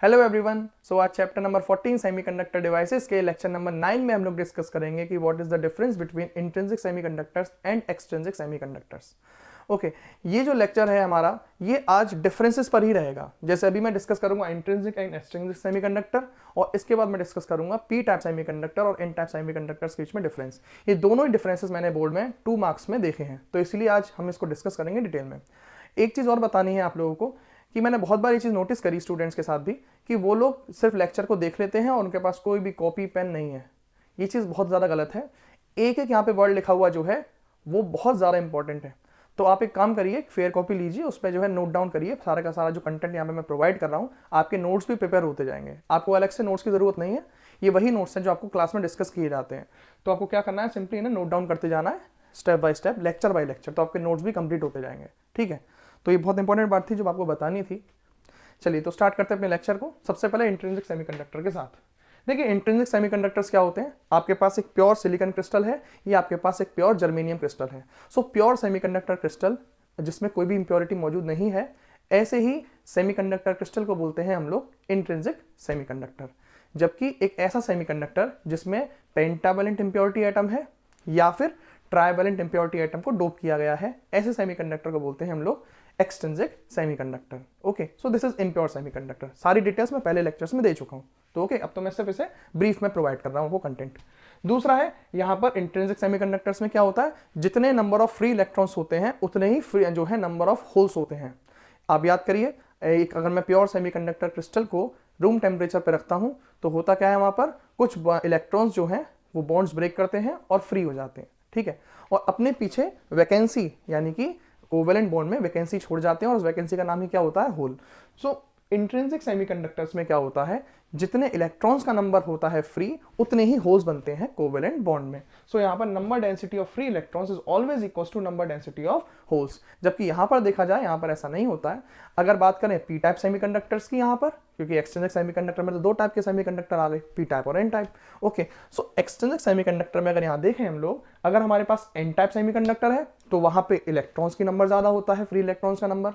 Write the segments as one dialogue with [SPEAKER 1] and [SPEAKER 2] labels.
[SPEAKER 1] Hello everyone. So आज chapter number 14 semiconductor devices के lecture number 9 में हम लोग डिस्कस करेंगे कि what is the difference between intrinsic semiconductors and extrinsic semiconductors. Okay, ये जो लेक्चर है हमारा ये आज डिफरेंसेस पर ही रहेगा। जैसे अभी मैं डिस्कस करूंगा इंट्रिंसिक एंड एक्सट्रिंसिक सेमीकंडक्टर और इसके बाद मैं डिस्कस करूंगा पी टाइप सेमीकंडक्टर और एन टाइप सेमीकंडक्टर्स के बीच में डिफरेंस। ये दोनों ही डिफरेंसेस मैंने बोर्ड में 2 मार्क्स में देखे हैं, तो इसलिए आज हम इसको डिस्कस करेंगे डिटेल में। एक चीज़ और बतानी है आप लोगों को कि मैंने बहुत बार ये चीज़ नोटिस करी स्टूडेंट्स के साथ भी कि वो लोग सिर्फ लेक्चर को देख लेते हैं और उनके पास कोई भी कॉपी पेन नहीं है। ये चीज़ बहुत ज़्यादा गलत है। एक एक यहाँ पे वर्ड लिखा हुआ जो है वो बहुत ज़्यादा इंपॉर्टेंट है। तो आप एक काम करिए, फेयर कॉपी लीजिए, उस पर जो है नोट डाउन करिए सारा का सारा जो कंटेंट यहाँ पे मैं प्रोवाइड कर रहा हूँ। आपके नोट्स भी प्रिपेयर होते जाएंगे, आपको अलग से नोट्स की ज़रूरत नहीं है। ये वही नोट्स हैं जो आपको क्लास में डिस्कस किए जाते हैं। तो आपको क्या करना है, सिंपली इन्हें नोट डाउन करते जाना है step by step, lecture by lecture, तो आपके नोट्स भी कंप्लीट होते जाएंगे। ठीक है, तो ये बहुत इंपॉर्टेंट बात थी जो आपको बतानी थी। चलिए तो स्टार्ट करते हैं अपने लेक्चर को। सबसे पहले इंट्रिंसिक सेमीकंडक्टर के साथ। देखिए इंट्रिंसिक सेमीकंडक्टर्स क्या होते हैं। आपके पास एक प्योर सिलिकॉन क्रिस्टल है या आपके पास एक प्योर जर्मेनियम क्रिस्टल है। सो प्योर सेमीकंडक्टर क्रिस्टल जिसमें कोई भी इंप्योरिटी मौजूद नहीं है, ऐसे ही सेमीकंडक्टर क्रिस्टल को बोलते हैं हम लोग इंट्रिंसिक सेमीकंडक्टर। जबकि एक ऐसा सेमीकंडक्टर जिसमें पेंटावैलेंट इंप्योरिटी एटम है या फिर ट्राइवैलेंट इंप्योरिटी एटम को डोप किया गया है, ऐसे सेमीकंडक्टर को बोलते हैं हम लोग extrinsic semiconductor. Okay, so this is impure semiconductor. सारी डिटेल्स मैं पहले लेक्चर्स में दे चुका हूं, तो ओके, अब तो मैं सिर्फ इसे ब्रीफ में प्रोवाइड कर रहा हूं वो कंटेंट। दूसरा है यहाँ पर इंट्रिंसिक सेमीकंडक्टर्स में क्या होता है, जितने नंबर ऑफ फ्री इलेक्ट्रॉन्स होते हैं उतने ही फ्री जो है नंबर ऑफ होल्स होते हैं। आप याद करिए, एक अगर मैं प्योर सेमीकंडक्टर क्रिस्टल को रूम टेम्परेचर पर रखता हूं तो होता क्या है, वहां पर कुछ इलेक्ट्रॉन्स जो हैं वो बॉन्ड्स ब्रेक करते हैं और फ्री हो जाते हैं। ठीक है, और अपने पीछे वैकेंसी यानी कि कोवेलेंट बॉन्ड में वैकेंसी छोड़ जाते हैं और उस वैकेंसी का नाम ही क्या होता है, होल। सो इंट्रिंसिक सेमीकंडक्टर्स में क्या होता है, जितने इलेक्ट्रॉन्स का नंबर होता है फ्री उतने ही होल्स बनते हैं कोवेलेंट बॉन्ड में। सो यहाँ पर number density of free electrons is always equal to number density of holes. जबकि यहाँ पर देखा जाए, यहाँ पर ऐसा नहीं होता है। अगर बात करें पी टाइप सेमीकंडक्टर्स की यहाँ पर, क्योंकि एक्सट्रिंसिक सेमीकंडक्टर में तो 2 टाइप के सेमीकंडक्टर आ गए, पी टाइप और एन टाइप। ओके, सो एक्सट्रिंसिक सेमीकंडक्टर में अगर यहाँ देखें हम लोग, अगर हमारे पास एन टाइप सेमीकंडक्टर है तो वहां पे इलेक्ट्रॉन्स की नंबर ज्यादा होता है, फ्री इलेक्ट्रॉन्स का नंबर।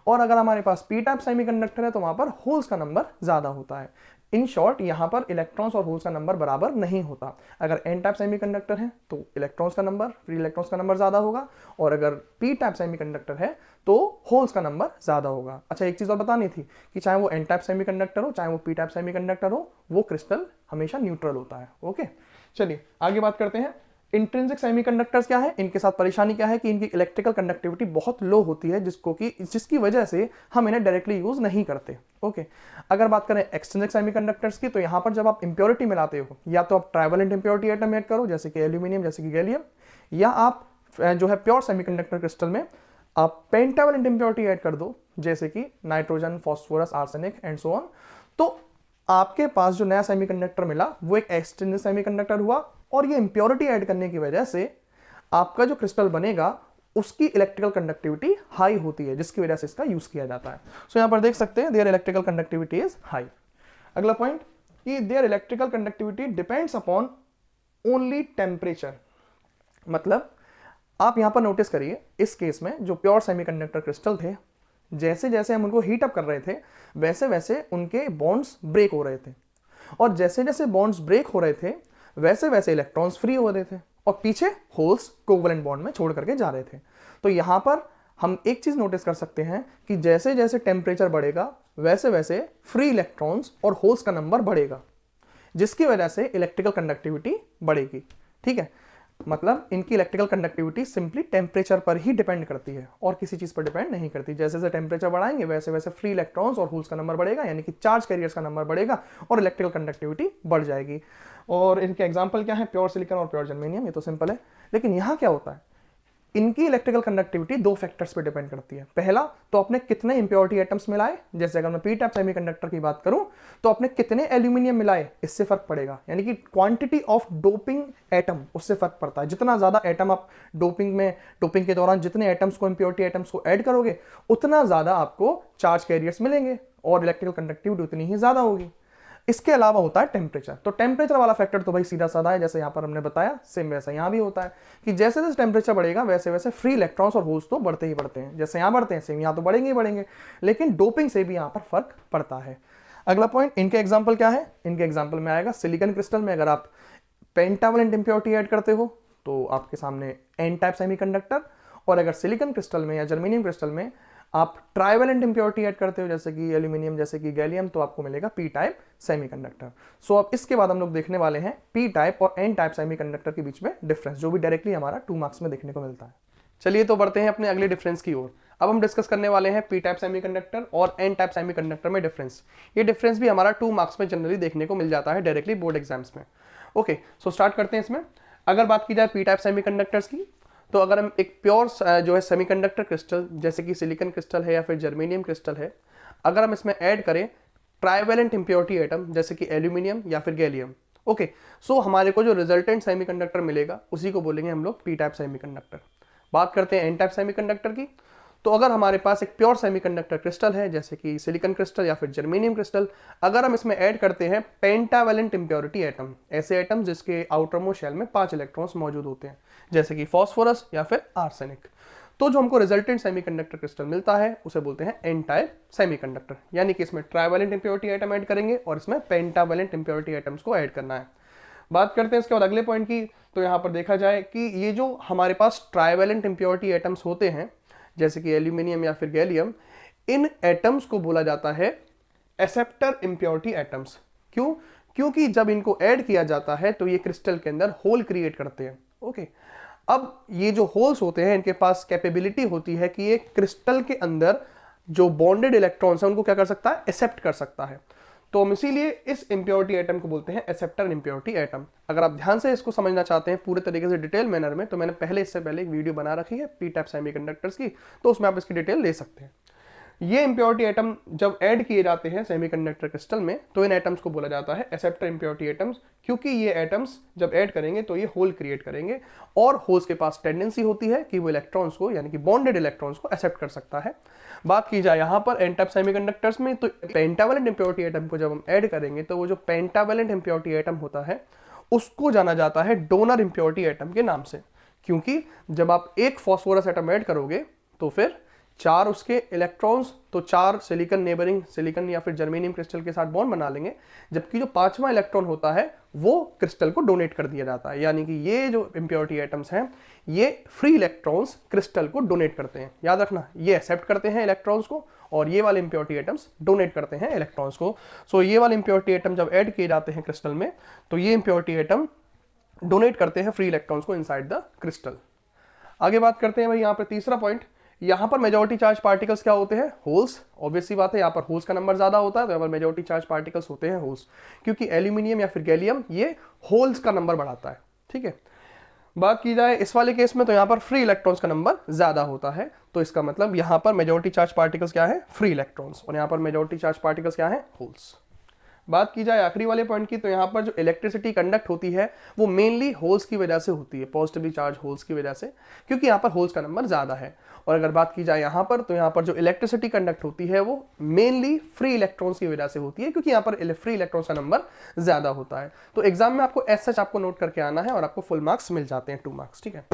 [SPEAKER 1] और अगर हमारे पास पी टाइप सेमीकंडक्टर है तो वहां पर होल्स का नंबर ज्यादा होता है। इन शॉर्ट यहां पर इलेक्ट्रॉन्स और होल्स का नंबर बराबर नहीं होता। अगर एन टाइप सेमीकंडक्टर है तो इलेक्ट्रॉन्स का नंबर, फ्री इलेक्ट्रॉन्स का नंबर ज्यादा होगा, और अगर पी टाइप सेमीकंडक्टर है तो होल्स का नंबर ज्यादा होगा। अच्छा, एक चीज और बतानी थी कि चाहे वो एन टाइप सेमीकंडक्टर हो चाहे वो पी टाइप सेमीकंडक्टर हो, वो क्रिस्टल हमेशा न्यूट्रल होता है। ओके, चलिए आगे बात करते हैं। इंट्रिंसिक सेमीकंडक्टर्स क्या है, इनके साथ परेशानी क्या है कि इनकी इलेक्ट्रिकल कंडक्टिविटी बहुत लो होती है, जिसकी वजह से हम इन्हें डायरेक्टली यूज नहीं करते। ओके, अगर बात करें एक्सट्रिंसिक सेमीकंडक्टर्स की, तो यहां पर जब आप इंप्योरिटी मिलाते हो, या तो आप ट्राइवैलेंट इंप्योरिटी एटम ऐड करो जैसे कि एल्यूमिनियम, जैसे कि गैलियम, या आप जो है प्योर सेमीकंडक्टर क्रिस्टल में आप पेंटावैलेंट इंप्योरिटी ऐड कर दो जैसे कि nitrogen, phosphorus, arsenic and so on, तो आपके पास जो नया सेमीकंडक्टर मिला वो एक एक्सट्रिंसिक सेमीकंडक्टर हुआ। और ये इंप्योरिटी ऐड करने की वजह से आपका जो क्रिस्टल बनेगा उसकी इलेक्ट्रिकल कंडक्टिविटी हाई होती है, जिसकी वजह से इसका यूज किया जाता है। सो यहां पर देख सकते हैं their electrical conductivity is high. अगला पॉइंट कि their electrical conductivity depends upon only temperature. मतलब आप यहां पर नोटिस करिए, इस केस में जो प्योर सेमीकंडक्टर क्रिस्टल थे, जैसे जैसे हम उनको हीट अप कर रहे थे वैसे वैसे उनके बॉन्ड्स ब्रेक हो रहे थे, और जैसे जैसे बॉन्ड्स ब्रेक हो रहे थे वैसे वैसे इलेक्ट्रॉन्स फ्री हो रहे थे और पीछे होल्स कोवेलेंट बॉन्ड में छोड़ करके जा रहे थे। तो यहां पर हम एक चीज नोटिस कर सकते हैं कि जैसे जैसे टेम्परेचर बढ़ेगा वैसे वैसे फ्री इलेक्ट्रॉन्स और होल्स का नंबर बढ़ेगा, जिसकी वजह से इलेक्ट्रिकल कंडक्टिविटी बढ़ेगी। ठीक है, मतलब इनकी इलेक्ट्रिकल कंडक्टिविटी सिंपली टेम्परेचर पर ही डिपेंड करती है और किसी चीज पर डिपेंड नहीं करती। जैसे जैसे टेम्परेचर बढ़ाएंगे वैसे वैसे फ्री इलेक्ट्रॉन्स और होल्स का नंबर बढ़ेगा, यानी कि चार्ज कैरियर्स का नंबर बढ़ेगा और इलेक्ट्रिकल कंडक्टिविटी बढ़ जाएगी। और इनके एग्जाम्पल क्या है, प्योर सिलिकॉन और प्योर जर्मेनियम, ये तो सिंपल है। लेकिन यहाँ क्या होता है, इनकी इलेक्ट्रिकल कंडक्टिविटी 2 फैक्टर्स पे डिपेंड करती है। पहला तो अपने कितने इंप्योरिटी एटम्स मिलाए, जैसे अगर मैं पी टाइप सेमीकंडक्टर की बात करूं तो अपने कितने एल्यूमिनियम मिलाए, इससे फर्क पड़ेगा। यानी कि क्वांटिटी ऑफ डोपिंग एटम, उससे फर्क पड़ता है। जितना ज्यादा एटम आप डोपिंग के दौरान जितने एटम्स को, इंप्योरिटी एटम्स को ऐड करोगे, उतना ज्यादा आपको चार्ज कैरियर्स मिलेंगे और इलेक्ट्रिकल कंडक्टिविटी उतनी ही ज्यादा होगी। इसके अलावा होता है टेम्परेचर। तो टेम्परेचर वाला फैक्टर तो भाई सीधा साधा है, जैसे यहां पर हमने बताया, सेम वैसा यहां भी होता है कि जैसे जैसे टेम्परेचर बढ़ेगा वैसे वैसे फ्री इलेक्ट्रॉन्स और होल्स तो बढ़ते ही बढ़ते हैं। जैसे यहां बढ़ते हैं सेम यहां तो बढ़ेंगे ही बढ़ेंगे, लेकिन डोपिंग से भी यहां पर फर्क पड़ता है। अगला पॉइंट, इनके एग्जाम्पल क्या है, इनके एग्जाम्पल में आएगा सिलिकॉन क्रिस्टल में अगर आप पेंटावलेंट इंप्योरिटी ऐड करते हो तो आपके सामने एन टाइप सेमीकंडक्टर, और अगर सिलिकॉन क्रिस्टल में या जर्मेनियम क्रिस्टल में आप ट्राइवेलेंट इंप्योरिटी ऐड करते हो जैसे कि एल्यूमिनियम, जैसे कि गैलियम, तो आपको मिलेगा पी टाइप सेमीकंडक्टर। सो अब इसके बाद हम लोग देखने वाले हैं पी टाइप और एन टाइप सेमीकंडक्टर के बीच में डिफरेंस, जो भी डायरेक्टली हमारा 2 मार्क्स में देखने को मिलता है। चलिए तो बढ़ते हैं अपने अगले डिफरेंस की ओर। अब हम डिस्कस करने वाले हैं पी टाइप सेमीकंडक्टर और एन टाइप सेमीकंडक्टर में डिफरेंस। ये डिफरेंस भी हमारा 2 मार्क्स में जनरली देखने को मिल जाता है डायरेक्टली बोर्ड एग्जाम्स में। ओके, सो स्टार्ट करते हैं इसमें। अगर बात की जाए पी टाइप सेमीकंडक्टर्स की, तो अगर हम एक प्योर जो है सेमीकंडक्टर क्रिस्टल जैसे कि सिलिकॉन क्रिस्टल है या फिर जर्मेनियम क्रिस्टल है, अगर हम इसमें ऐड करें ट्राइवेलेंट इंप्योरिटी एटम जैसे कि एल्यूमिनियम या फिर गैलियम, ओके, सो हमारे को जो रिजल्टेंट सेमीकंडक्टर मिलेगा उसी को बोलेंगे हम लोग पी टाइप सेमीकंडक्टर। बात करते हैं एन टाइप सेमीकंडक्टर की, तो अगर हमारे पास एक प्योर सेमीकंडक्टर क्रिस्टल है जैसे कि सिलिकॉन क्रिस्टल या फिर जर्मेनियम क्रिस्टल, अगर हम इसमें ऐड करते हैं पेंटावेलेंट इंप्योरिटी एटम, ऐसे एटम जिसके आउटर मोस्ट शेल में 5 इलेक्ट्रॉन्स मौजूद होते हैं जैसे कि फॉस्फोरस या फिर आर्सेनिक, तो जो हमको रिजल्टेंट सेमीकंडक्टर क्रिस्टल मिलता है उसे बोलते हैं एन टाइप सेमीकंडक्टर। यानी कि इसमें ट्राइवेलेंट इंप्योरिटी एटम ऐड करेंगे और इसमें पेंटावेलेंट इंप्योरिटी एटम्स को ऐड करना है। बात करते हैं इसके बाद अगले पॉइंट की, तो यहाँ पर देखा जाए कि ये जो हमारे पास ट्राइवेलेंट इंप्योरिटी एटम्स होते हैं जैसे कि एल्यूमिनियम या फिर गैलियम, इन एटम्स को बोला जाता है एक्सेप्टर इंप्योरिटी एटम्स। क्यों? क्योंकि जब इनको ऐड किया जाता है तो ये क्रिस्टल के अंदर होल क्रिएट करते हैं। ओके, अब ये जो होल्स होते हैं इनके पास कैपेबिलिटी होती है कि ये क्रिस्टल के अंदर जो बॉन्डेड इलेक्ट्रॉन्स है उनको क्या कर सकता है, एक्सेप्ट कर सकता है। तो हम इसीलिए इस इंप्योरिटी एटम को बोलते हैं एक्सेप्टर इंप्योरिटी एटम। अगर आप ध्यान से इसको समझना चाहते हैं पूरे तरीके से डिटेल मैनर में, तो मैंने इससे पहले एक वीडियो बना रखी है पी टाइप सेमीकंडक्टर्स की, तो उसमें आप इसकी डिटेल ले सकते हैं। ये इंप्योरिटी एटम जब ऐड किए जाते हैं सेमीकंडक्टर क्रिस्टल में तो इन एटम्स को बोला जाता है एक्सेप्टर इंप्योरिटी एटम्स, क्योंकि ये एटम्स जब ऐड करेंगे तो ये होल क्रिएट करेंगे और होल्स के पास टेंडेंसी होती है कि वो इलेक्ट्रॉन्स को यानी कि बॉन्डेड इलेक्ट्रॉन्स को एक्सेप्ट कर सकता है। बात की जाए यहाँ पर एन टाइप सेमीकंडक्टर्स में, तो पेंटावेलेंट इंप्योरिटी एटम को जब हम ऐड करेंगे तो वो जो पेंटावेलेंट इंप्योरिटी एटम होता है उसको जाना जाता है डोनर इंप्योरिटी एटम के नाम से, क्योंकि जब आप एक फॉस्फोरस एटम ऐड करोगे तो फिर 4 उसके इलेक्ट्रॉन्स, तो 4 सिलिकॉन नेबरिंग सिलिकॉन या फिर जर्मेनियम क्रिस्टल के साथ बॉन्ड बना लेंगे, जबकि जो 5वां इलेक्ट्रॉन होता है वो क्रिस्टल को डोनेट कर दिया जाता है। यानी कि ये जो इंप्योरिटी एटम्स हैं ये फ्री इलेक्ट्रॉन्स क्रिस्टल को डोनेट करते हैं। याद रखना, ये एक्सेप्ट करते हैं इलेक्ट्रॉन्स को और ये वाले इंप्योरिटी एटम्स डोनेट करते हैं इलेक्ट्रॉन्स को। सो ये वाले इंप्योरिटी एटम जब ऐड किए जाते हैं क्रिस्टल में तो ये इंप्योरिटी एटम डोनेट करते हैं फ्री इलेक्ट्रॉन्स को इनसाइड द क्रिस्टल। आगे बात करते हैं भाई यहाँ पर तीसरा पॉइंट, यहाँ पर मेजॉरिटी चार्ज पार्टिकल्स क्या होते हैं, होल्स। ऑब्वियस सी बात है, यहाँ पर होल्स का नंबर ज्यादा होता है तो यहाँ पर मेजॉरिटी चार्ज पार्टिकल्स होते हैं होल्स, क्योंकि एल्यूमिनियम या फिर गैलियम ये होल्स का नंबर बढ़ाता है। ठीक है, बात की जाए इस वाले केस में तो यहाँ पर फ्री इलेक्ट्रॉन्स का नंबर ज्यादा होता है, तो इसका मतलब यहाँ पर मेजॉरिटी चार्ज पार्टिकल्स क्या है, फ्री इलेक्ट्रॉन्स, और यहाँ पर मेजॉरिटी चार्ज पार्टिकल्स क्या है, होल्स। बात की जाए आखिरी वाले पॉइंट की, तो यहाँ पर जो इलेक्ट्रिसिटी कंडक्ट होती है वो मेनली होल्स की वजह से होती है, पॉजिटिवली चार्ज होल्स की वजह से, क्योंकि यहाँ पर होल्स का नंबर ज्यादा है। और अगर बात की जाए यहाँ पर, तो यहाँ पर जो इलेक्ट्रिसिटी कंडक्ट होती है वो मेनली फ्री इलेक्ट्रॉन्स की वजह से होती है, क्योंकि यहाँ पर फ्री इलेक्ट्रॉन्स का नंबर ज्यादा होता है। तो एग्जाम में आपको एज सच आपको नोट करके आना है और आपको फुल मार्क्स मिल जाते हैं 2 मार्क्स। ठीक है,